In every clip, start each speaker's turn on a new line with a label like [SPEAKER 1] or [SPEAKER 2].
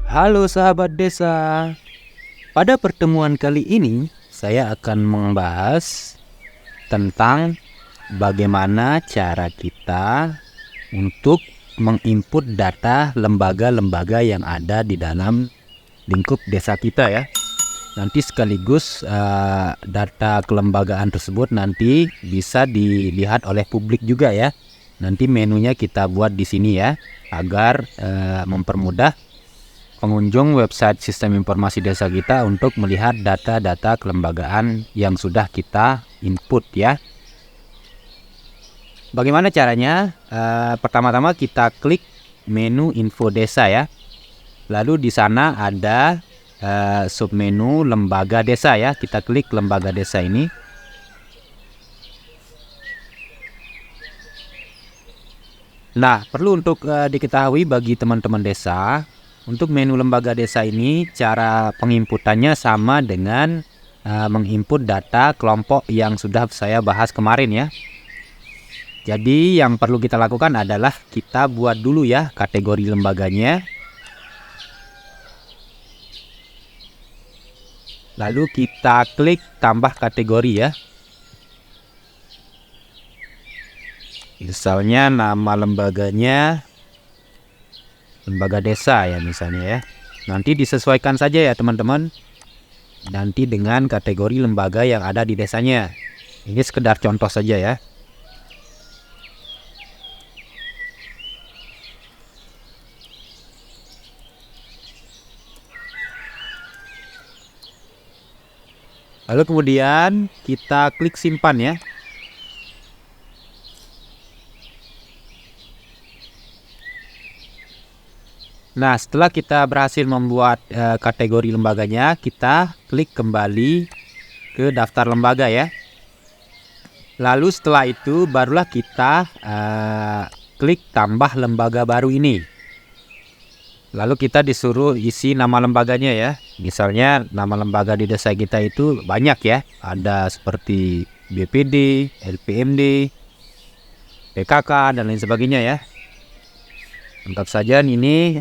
[SPEAKER 1] Halo sahabat desa, pada pertemuan kali ini saya akan membahas tentang bagaimana cara kita untuk menginput data lembaga-lembaga yang ada di dalam lingkup desa kita ya. Nanti sekaligus data kelembagaan tersebut nanti bisa dilihat oleh publik juga ya. Nanti menunya kita buat di sini ya, agar mempermudah pengunjung website sistem informasi desa kita untuk melihat data-data kelembagaan yang sudah kita input ya. Bagaimana caranya? Pertama-tama kita klik menu info desa ya. Lalu di sana ada submenu lembaga desa ya. Kita klik lembaga desa ini. Nah, perlu untuk diketahui bagi teman-teman desa, untuk menu lembaga desa ini cara penginputannya sama dengan menginput data kelompok yang sudah saya bahas kemarin ya. Jadi yang perlu kita lakukan adalah kita buat dulu ya kategori lembaganya. Lalu kita klik tambah kategori ya. Misalnya nama lembaganya lembaga desa ya misalnya ya. Nanti disesuaikan saja ya teman-teman. Nanti dengan kategori lembaga yang ada di desanya. Ini sekedar contoh saja ya. Lalu kemudian kita klik simpan ya. Nah, setelah kita berhasil membuat kategori lembaganya, kita klik kembali ke daftar lembaga ya. Lalu setelah itu barulah kita klik tambah lembaga baru ini. Lalu kita disuruh isi nama lembaganya ya. Misalnya nama lembaga di desa kita itu banyak ya. Ada seperti BPD, LPMD, PKK dan lain sebagainya ya. Anggap saja ini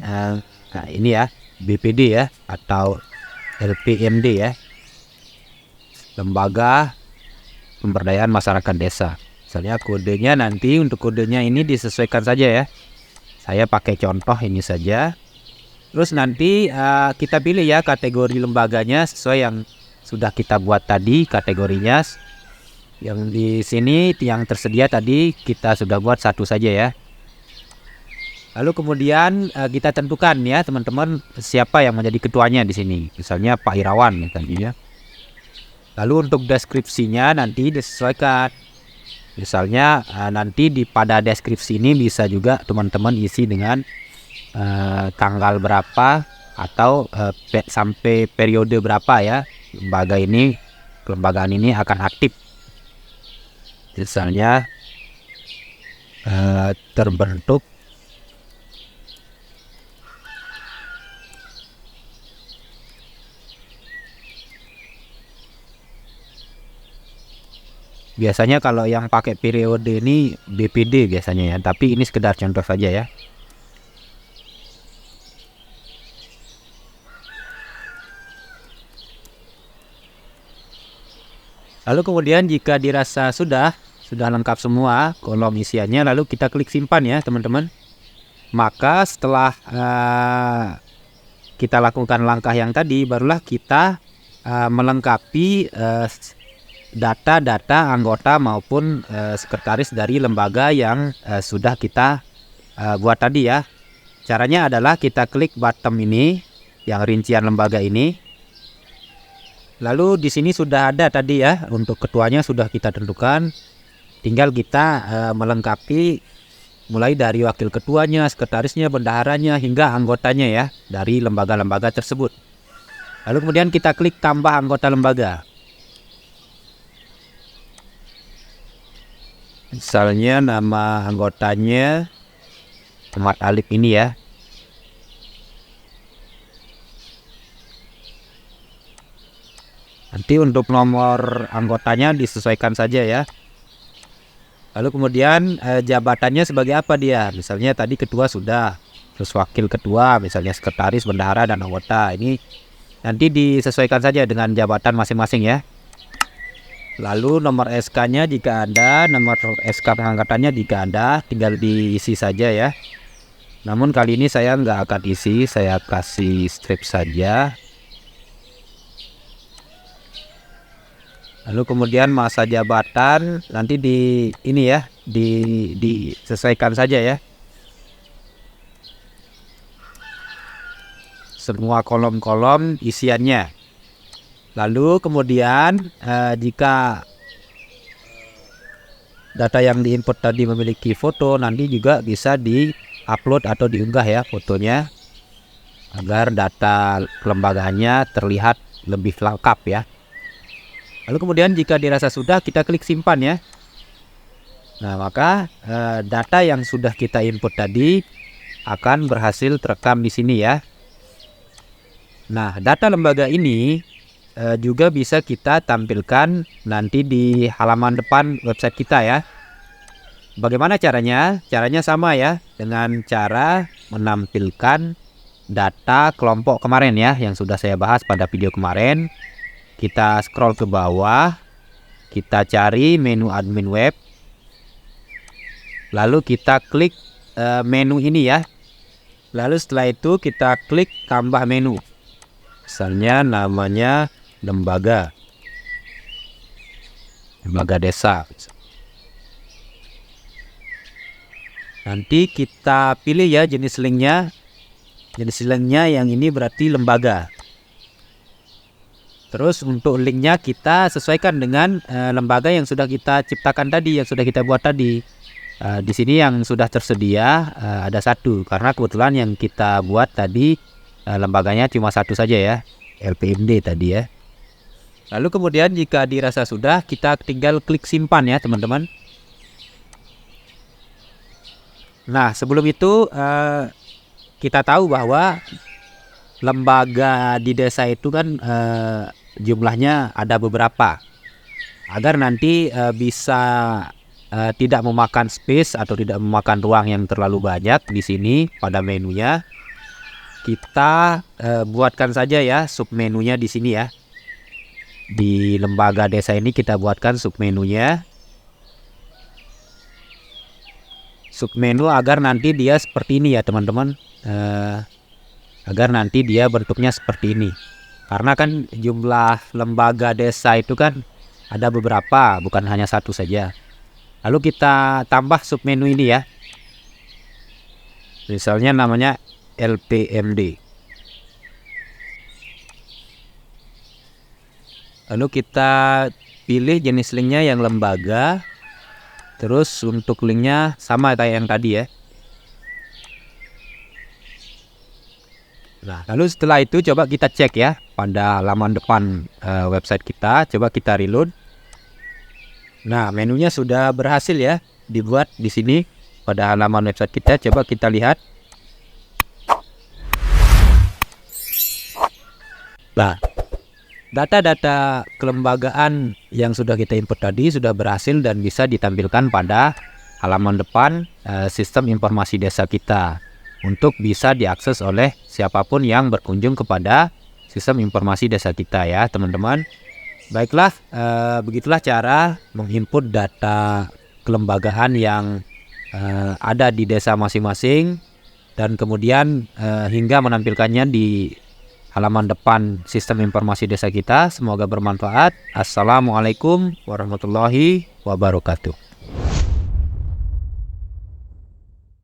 [SPEAKER 1] ini ya BPD ya atau LPMD ya, Lembaga Pemberdayaan Masyarakat Desa. Misalnya kodenya nanti untuk kodenya ini disesuaikan saja ya. Saya pakai contoh ini saja. Terus nanti kita pilih ya kategori lembaganya sesuai yang sudah kita buat tadi kategorinya. Yang di sini yang tersedia tadi kita sudah buat satu saja ya. Lalu kemudian kita tentukan ya teman-teman siapa yang menjadi ketuanya di sini. Misalnya Pak Irawan misalnya. Lalu untuk deskripsinya nanti disesuaikan. Misalnya nanti pada deskripsi ini bisa juga teman-teman isi dengan tanggal berapa atau sampai periode berapa ya kelembagaan ini akan aktif. Misalnya terbentuk biasanya kalau yang pakai periode ini BPD biasanya ya, tapi ini sekedar contoh saja ya. Lalu kemudian jika dirasa sudah lengkap semua kolom isiannya, lalu kita klik simpan ya teman-teman. Maka setelah kita lakukan langkah yang tadi, barulah kita melengkapi data-data anggota maupun sekretaris dari lembaga yang sudah kita buat tadi ya. Caranya adalah kita klik bottom ini, yang rincian lembaga ini. Lalu di sini sudah ada tadi ya, untuk ketuanya sudah kita tentukan. Tinggal kita melengkapi mulai dari wakil ketuanya, sekretarisnya, bendaharanya, hingga anggotanya ya, dari lembaga-lembaga tersebut. Lalu kemudian kita klik tambah anggota lembaga. Misalnya nama anggotanya Ahmad Alif ini ya. Nanti untuk nomor anggotanya disesuaikan saja ya. Lalu kemudian jabatannya sebagai apa dia? Misalnya tadi ketua sudah. terus wakil ketua, misalnya sekretaris, bendahara, dan anggota. Ini nanti disesuaikan saja dengan jabatan masing-masing ya. Lalu nomor SK-nya jika ada, nomor SK pengangkatannya jika ada, tinggal diisi saja ya. Namun kali ini saya nggak akan isi, saya kasih strip saja. Lalu kemudian masa jabatan nanti disesuaikan saja ya. Semua kolom-kolom isiannya. Lalu kemudian jika data yang diinput tadi memiliki foto, nanti juga bisa di-upload atau diunggah ya fotonya, agar data kelembagaannya terlihat lebih lengkap ya. Lalu kemudian jika dirasa sudah, kita klik simpan ya. Nah, maka data yang sudah kita input tadi akan berhasil terekam di sini ya. Nah, data lembaga ini juga bisa kita tampilkan nanti di halaman depan website kita ya. Bagaimana caranya? Caranya sama ya, dengan cara menampilkan data kelompok kemarin ya, yang sudah saya bahas pada video kemarin. Kita scroll ke bawah, kita cari menu admin web, lalu kita klik menu ini ya. Lalu setelah itu kita klik tambah menu. Misalnya namanya lembaga desa. Nanti kita pilih ya jenis linknya. Jenis linknya yang ini berarti lembaga. Terus untuk linknya kita sesuaikan dengan lembaga yang sudah kita ciptakan tadi, yang sudah kita buat tadi. Di sini yang sudah tersedia ada satu, karena kebetulan yang kita buat tadi lembaganya cuma satu saja ya, LPMD tadi ya. Lalu kemudian jika dirasa sudah, kita tinggal klik simpan ya teman-teman. Nah, sebelum itu kita tahu bahwa lembaga di desa itu kan jumlahnya ada beberapa. Agar nanti bisa tidak memakan space atau tidak memakan ruang yang terlalu banyak di sini pada menunya, kita buatkan saja ya submenunya di sini ya. Di lembaga desa ini kita buatkan submenunya. Submenu agar nanti dia seperti ini ya teman-teman. Agar nanti dia bentuknya seperti ini. Karena kan jumlah lembaga desa itu kan ada beberapa, bukan hanya satu saja. Lalu kita tambah submenu ini ya. Misalnya namanya LPMD. Lalu kita pilih jenis linknya yang lembaga. Terus untuk linknya sama kayak yang tadi ya. Nah, lalu setelah itu coba kita cek ya pada halaman depan website kita. Coba kita reload. Nah, menunya sudah berhasil ya dibuat di sini pada halaman website kita. Coba kita lihat. Nah, data-data kelembagaan yang sudah kita input tadi sudah berhasil dan bisa ditampilkan pada halaman depan sistem informasi desa kita untuk bisa diakses oleh siapapun yang berkunjung kepada sistem informasi desa kita ya teman-teman. Baiklah, begitulah cara menginput data kelembagaan yang ada di desa masing-masing dan kemudian hingga menampilkannya di halaman depan sistem informasi desa kita. Semoga bermanfaat. Assalamualaikum warahmatullahi wabarakatuh.